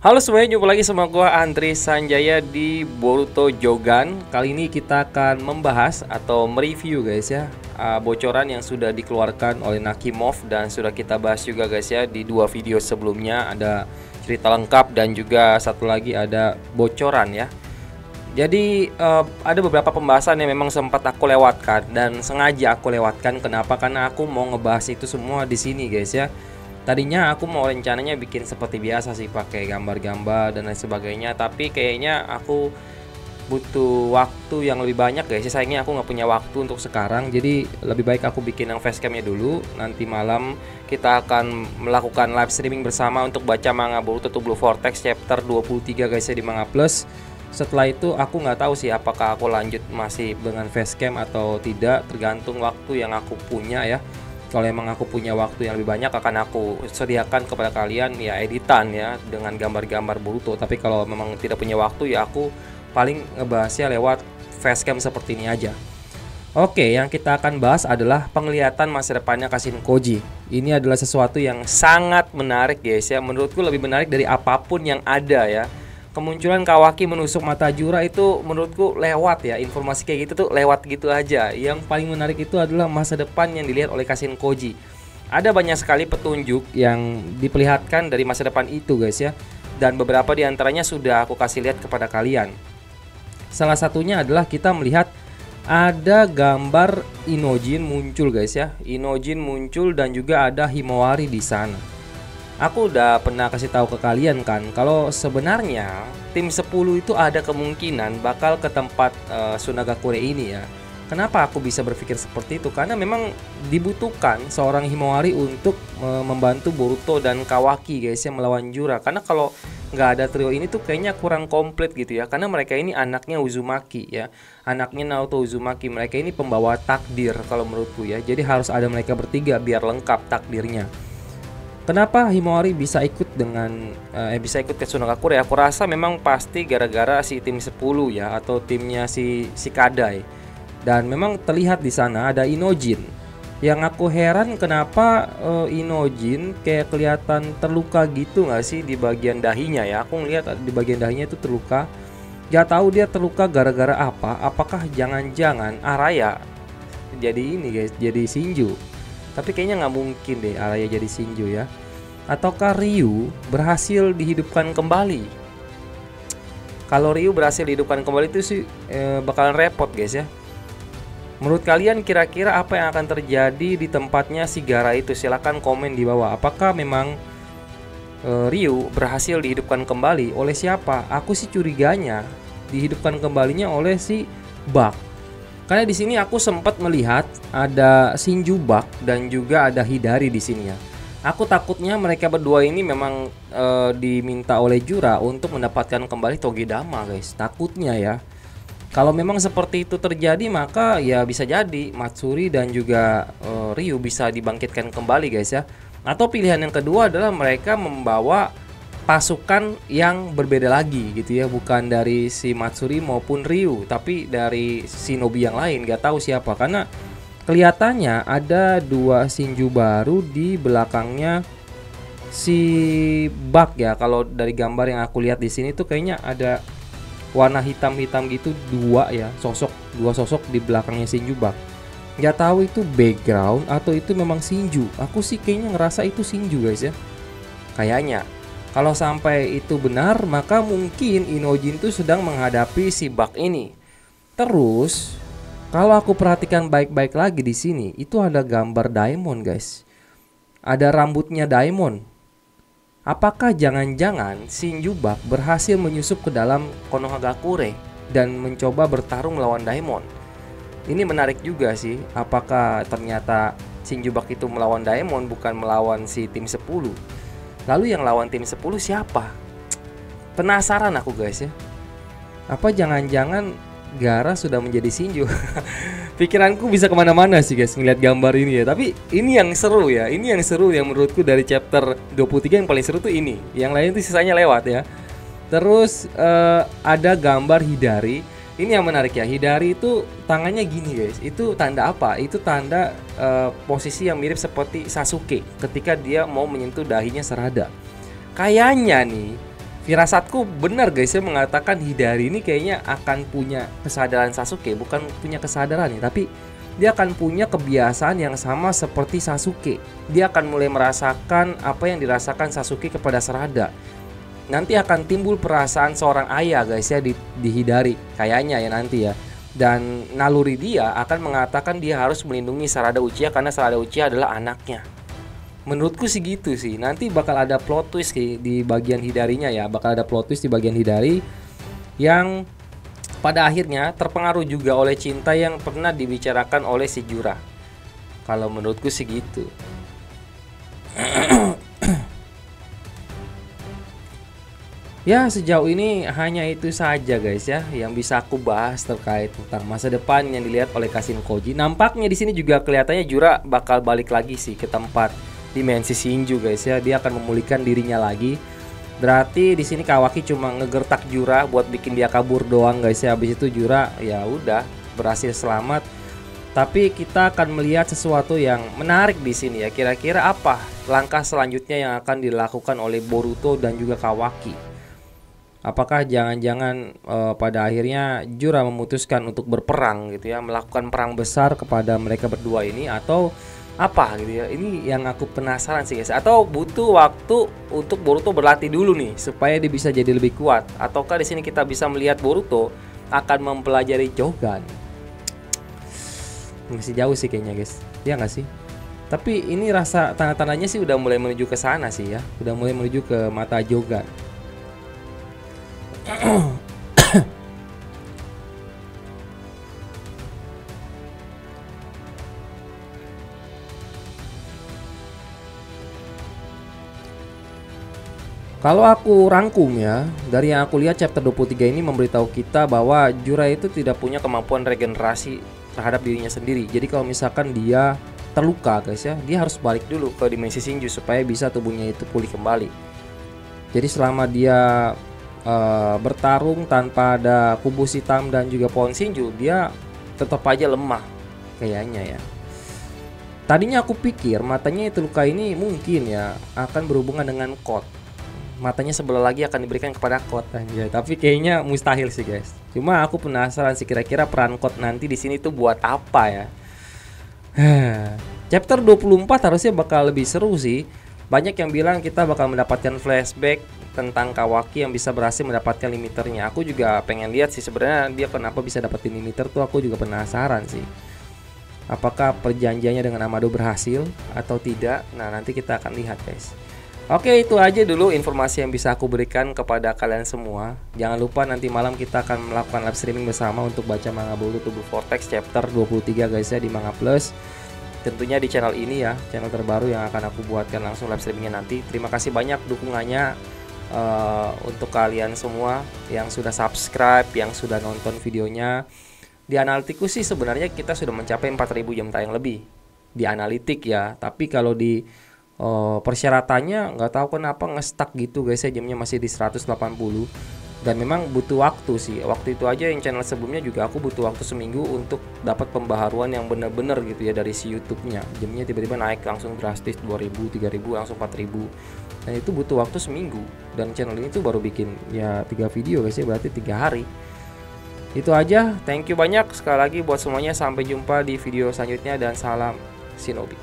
Halo semuanya, jumpa lagi sama gua Andri Sanjaya di Boruto Jogan. Kali ini kita akan membahas atau mereview guys ya, bocoran yang sudah dikeluarkan oleh Nakimov dan sudah kita bahas juga guys ya di dua video sebelumnya. Ada cerita lengkap dan juga satu lagi ada bocoran ya. Jadi ada beberapa pembahasan yang memang sempat aku lewatkan dan sengaja aku lewatkan. Kenapa? Karena aku mau ngebahas itu semua di sini guys ya. Tadinya aku mau rencananya bikin seperti biasa sih, pakai gambar-gambar dan lain sebagainya, tapi kayaknya aku butuh waktu yang lebih banyak guys. Sayangnya aku nggak punya waktu untuk sekarang, jadi lebih baik aku bikin yang facecamnya dulu. Nanti malam kita akan melakukan live streaming bersama untuk baca manga Boruto to Blue Vortex chapter 23 guys ya di Manga Plus. Setelah itu aku nggak tahu sih apakah aku lanjut masih dengan facecam atau tidak, tergantung waktu yang aku punya ya. Kalau emang aku punya waktu yang lebih banyak, akan aku sediakan kepada kalian ya editan ya dengan gambar-gambar Boruto. Tapi kalau memang tidak punya waktu ya aku paling ngebahasnya lewat facecam seperti ini aja. Oke, yang kita akan bahas adalah penglihatan masa depannya Kashin Koji. Ini adalah sesuatu yang sangat menarik guys ya. Menurutku lebih menarik dari apapun yang ada ya. Kemunculan Kawaki menusuk mata Jura itu menurutku lewat ya. Informasi kayak gitu tuh lewat gitu aja. Yang paling menarik itu adalah masa depan yang dilihat oleh Kashin Koji. Ada banyak sekali petunjuk yang diperlihatkan dari masa depan itu guys ya. Dan beberapa diantaranya sudah aku kasih lihat kepada kalian. Salah satunya adalah kita melihat ada gambar Inojin muncul guys ya. Inojin muncul dan juga ada Himawari di sana. Aku udah pernah kasih tahu ke kalian kan, kalau sebenarnya tim 10 itu ada kemungkinan bakal ke tempat Sunagakure ini ya. Kenapa aku bisa berpikir seperti itu? Karena memang dibutuhkan seorang Himawari untuk membantu Boruto dan Kawaki guys yang melawan Jura. Karena kalau nggak ada trio ini tuh kayaknya kurang komplit gitu ya. Karena mereka ini anaknya Uzumaki ya, anaknya Naoto Uzumaki. Mereka ini pembawa takdir kalau menurutku ya. Jadi harus ada mereka bertiga biar lengkap takdirnya. Kenapa Himawari bisa ikut bisa ikut ke Sunagakure? Aku rasa memang pasti gara-gara si tim 10 ya, atau timnya si Kadai. Dan memang terlihat di sana ada Inojin. Yang aku heran kenapa Inojin kayak kelihatan terluka gitu nggak sih di bagian dahinya ya? Aku ngeliat di bagian dahinya itu terluka. Gak tahu dia terluka gara-gara apa? Apakah jangan-jangan Araya jadi ini guys, jadi Shinju? Tapi kayaknya nggak mungkin deh Araya jadi Shinju ya. Ataukah Ryu berhasil dihidupkan kembali? Kalau Ryu berhasil dihidupkan kembali itu sih bakalan repot guys ya. Menurut kalian kira-kira apa yang akan terjadi di tempatnya si Gaara itu? Silahkan komen di bawah. Apakah memang Ryu berhasil dihidupkan kembali? Oleh siapa? Aku sih curiganya dihidupkan kembalinya oleh si Bak. Karena di sini aku sempat melihat ada Shinju Bak dan juga ada Hidari di sini ya. Aku takutnya mereka berdua ini memang diminta oleh Jura untuk mendapatkan kembali Togedama guys. Takutnya ya. Kalau memang seperti itu terjadi, maka ya bisa jadi Matsuri dan juga Ryu bisa dibangkitkan kembali guys ya. Atau pilihan yang kedua adalah mereka membawa pasukan yang berbeda lagi gitu ya, bukan dari si Matsuri maupun Ryu, tapi dari shinobi yang lain, gak tahu siapa. Karena kelihatannya ada dua Shinju baru di belakangnya si Bak ya. Kalau dari gambar yang aku lihat di sini tuh kayaknya ada warna hitam-hitam gitu, dua sosok di belakangnya Shinju Bak. Gak tahu itu background atau itu memang Shinju. Aku sih kayaknya ngerasa itu Shinju guys ya, kayaknya. Kalau sampai itu benar, maka mungkin Inojin tuh sedang menghadapi si Bak ini. Terus, kalau aku perhatikan baik-baik lagi di sini, itu ada gambar Daimon, guys. Ada rambutnya Daimon. Apakah jangan-jangan Shinju Bak berhasil menyusup ke dalam Konohagakure dan mencoba bertarung melawan Daimon? Ini menarik juga sih. Apakah ternyata Shinju Bak itu melawan Daimon, bukan melawan si tim 10? Lalu yang lawan tim 10 siapa? Penasaran aku guys ya. Apa jangan-jangan Gaara sudah menjadi Shinju? Pikiranku bisa kemana-mana sih guys ngeliat gambar ini ya. Tapi ini yang seru ya. Ini yang seru yang menurutku dari chapter 23 yang paling seru tuh ini. Yang lain tuh sisanya lewat ya. Terus ada gambar Hidari. Ini yang menarik ya, Hidari itu tangannya gini guys. Itu tanda apa? Itu tanda posisi yang mirip seperti Sasuke ketika dia mau menyentuh dahinya Sarada. Kayaknya nih Firasatku benar guys ya, mengatakan Hidari ini kayaknya akan punya kesadaran Sasuke. Bukan punya kesadaran nih, tapi dia akan punya kebiasaan yang sama seperti Sasuke. Dia akan mulai merasakan apa yang dirasakan Sasuke kepada Sarada. Nanti akan timbul perasaan seorang ayah guys ya di Hidari. Kayaknya ya nanti ya. Dan naluri dia akan mengatakan dia harus melindungi Sarada Uchiha karena Sarada Uchiha adalah anaknya. Menurutku sih gitu sih. Nanti bakal ada plot twist di bagian Hidarinya ya. Bakal ada plot twist di bagian Hidari yang pada akhirnya terpengaruh juga oleh cinta yang pernah dibicarakan oleh si Jura. Kalau menurutku sih gitu. Ya sejauh ini hanya itu saja guys ya yang bisa aku bahas terkait tentang masa depan yang dilihat oleh Kashin Koji. Nampaknya di sini juga kelihatannya Jura bakal balik lagi sih ke tempat dimensi Shinju guys ya. Dia akan memulihkan dirinya lagi. Berarti di sini Kawaki cuma ngegertak Jura buat bikin dia kabur doang guys ya. Habis itu Jura ya udah berhasil selamat. Tapi kita akan melihat sesuatu yang menarik di sini ya. Kira-kira apa langkah selanjutnya yang akan dilakukan oleh Boruto dan juga Kawaki? Apakah jangan-jangan pada akhirnya Jura memutuskan untuk berperang gitu ya, melakukan perang besar kepada mereka berdua ini, atau apa gitu ya? Ini yang aku penasaran sih guys. Atau butuh waktu untuk Boruto berlatih dulu nih supaya dia bisa jadi lebih kuat? Ataukah di sini kita bisa melihat Boruto akan mempelajari Jogan? Masih jauh sih kayaknya guys. Ya nggak sih? Tapi ini rasa tanda-tandanya sih udah mulai menuju ke sana sih ya. Udah mulai menuju ke mata Jogan. Kalau aku rangkum ya, dari yang aku lihat chapter 23 ini memberitahu kita bahwa Jura itu tidak punya kemampuan regenerasi terhadap dirinya sendiri. Jadi kalau misalkan dia terluka guys ya, dia harus balik dulu ke dimensi Shinju supaya bisa tubuhnya itu pulih kembali. Jadi selama dia bertarung tanpa ada kubus hitam dan juga pohon Shinju, dia tetap aja lemah kayaknya ya. Tadinya aku pikir matanya itu luka ini mungkin ya akan berhubungan dengan Code. Matanya sebelah lagi akan diberikan kepada Code aja, tapi kayaknya mustahil sih guys. Cuma aku penasaran sih kira-kira peran Code nanti di sini tuh buat apa ya. Chapter 24 harusnya bakal lebih seru sih. Banyak yang bilang kita bakal mendapatkan flashback tentang Kawaki yang bisa berhasil mendapatkan limiternya. Aku juga pengen lihat sih sebenarnya dia kenapa bisa dapetin limiter tuh, aku juga penasaran sih. Apakah perjanjiannya dengan Amado berhasil atau tidak? Nah, nanti kita akan lihat guys. Oke, itu aja dulu informasi yang bisa aku berikan kepada kalian semua. Jangan lupa nanti malam kita akan melakukan live streaming bersama untuk baca manga Boruto Blue Vortex chapter 23 guys ya di Manga Plus. Tentunya di channel ini ya, channel terbaru yang akan aku buatkan langsung live streamingnya nanti. Terima kasih banyak dukungannya untuk kalian semua yang sudah subscribe, yang sudah nonton videonya. Di analitiku sih sebenarnya kita sudah mencapai 4000 jam tayang lebih di analitik ya. Tapi kalau di persyaratannya nggak tahu kenapa nge-stuck gitu guys ya, jamnya masih di 180. Dan memang butuh waktu sih. Waktu itu aja yang channel sebelumnya juga aku butuh waktu seminggu untuk dapat pembaharuan yang benar-benar gitu ya dari si YouTube-nya. Jamnya tiba-tiba naik langsung drastis 2000, 3000 langsung 4000. Dan itu butuh waktu seminggu. Dan channel ini tuh baru bikin ya 3 video guys ya, berarti 3 hari. Itu aja, thank you banyak sekali lagi buat semuanya. Sampai jumpa di video selanjutnya dan salam Shinobi.